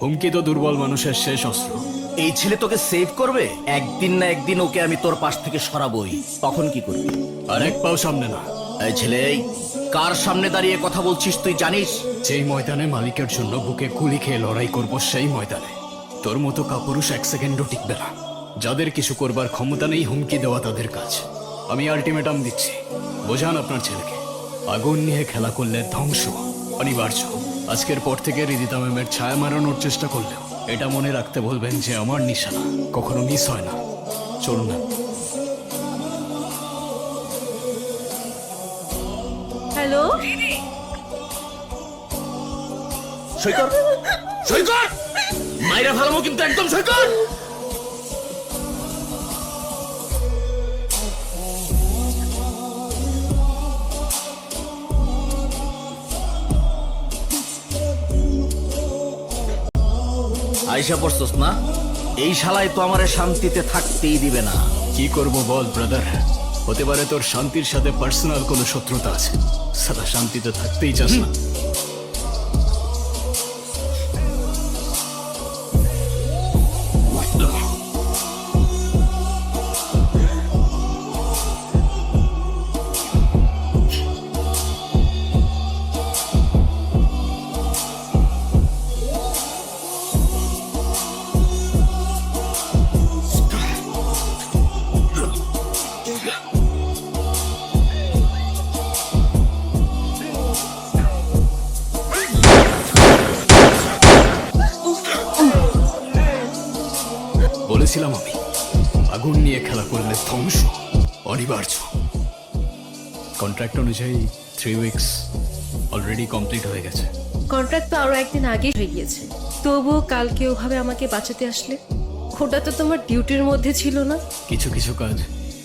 হুমকি তো দুর্বল মানুষের শেষ অস্ত্র। এই ছেলে তোকে সেভ করবে? একদিন না একদিন ওকে আমি তোর পাশ থেকে সরাবই। তখন কি করবি? আর এক পাও সামনে না। এই ছেলে, এই কার সামনে দাঁড়িয়ে কথা বলছিস তুই জানিস? যেই ময়দানে মালিকের জন্য বুকে গুলি খেয়ে লড়াই করব সেই ময়দানে তোর মতো কাপুরুষ এক সেকেন্ডও টিকবে না। যাদের কিছু করবার ক্ষমতা নেই হুমকি দেওয়া তাদের কাজ। আমি আলটিমেটাম দিচ্ছি, বোঝান আপনার ছেলেকে। আগুন নিয়ে খেলা করলে ধ্বংস অনিবার্য। আজকের পর থেকে রিদিতা ম্যামের ছায়া মারানোর চেষ্টা করলেও এটা মনে রাখতে বলবেন যে আমার নিশানা কখনো মিস হয় না। চলুন না। হ্যালো, সৈকত, সৈকত, মাইরা ভালো কিন্তু একদম সৈকত। আইসা পড়ছস না? এই শালায় তো আমারে শান্তিতে থাকতেই দিবে না। কি করব বল ব্রাদার? হতে পারে তোর শান্তির সাথে পার্সোনাল কোনো শত্রুতা আছে। সাদা শান্তিতে থাকতেই চাস না। বলেছিলাম আমি, আগুন নিয়ে খেলা করলে ধ্বংস অনিবার্য। কন্ট্রাক্ট অনুযায়ী 3 উইকস অলরেডি কমপ্লিট হয়ে গেছে। কন্ট্রাক্ট তো আরো একদিন আগেই হয়ে গিয়েছে। তবুও কালকে ওভাবে আমাকে বাঁচাতে আসলে, ওটা তো তোমার ডিউটির মধ্যে ছিল না? কিছু কিছু কাজ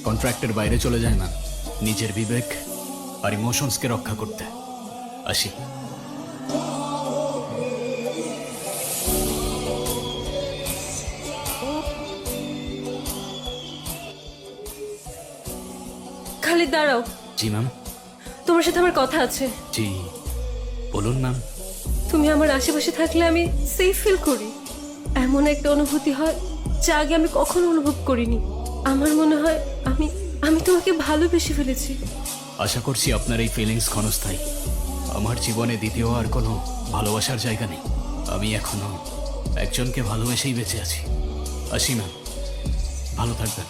কন্ট্রাক্টের বাইরে চলে যায় না, নিজের বিবেক আর ইমোশনসকে রক্ষা করতে। আসি। খালি দাঁড়াও, জি ম্যাম। তোমার সাথে আমার কথা আছে। জি বলুন ম্যাম। তুমি আমার আশেপাশে থাকলে আমি সেফ ফিল করি। এমন একটা অনুভূতি হয় যা আগে আমি কখনো অনুভব করিনি। আমার মনে হয় আমি আমি তোমাকে ভালোবেসে ফেলেছি। আশা করছি আপনার এই ফিলিংস ক্ষণস্থায়ী। আমার জীবনে দ্বিতীয় আর কোনো ভালোবাসার জায়গা নেই। আমি এখনো একজনকে ভালোবেসেই বেঁচে আছি। আসি ম্যাম, ভালো থাকবেন।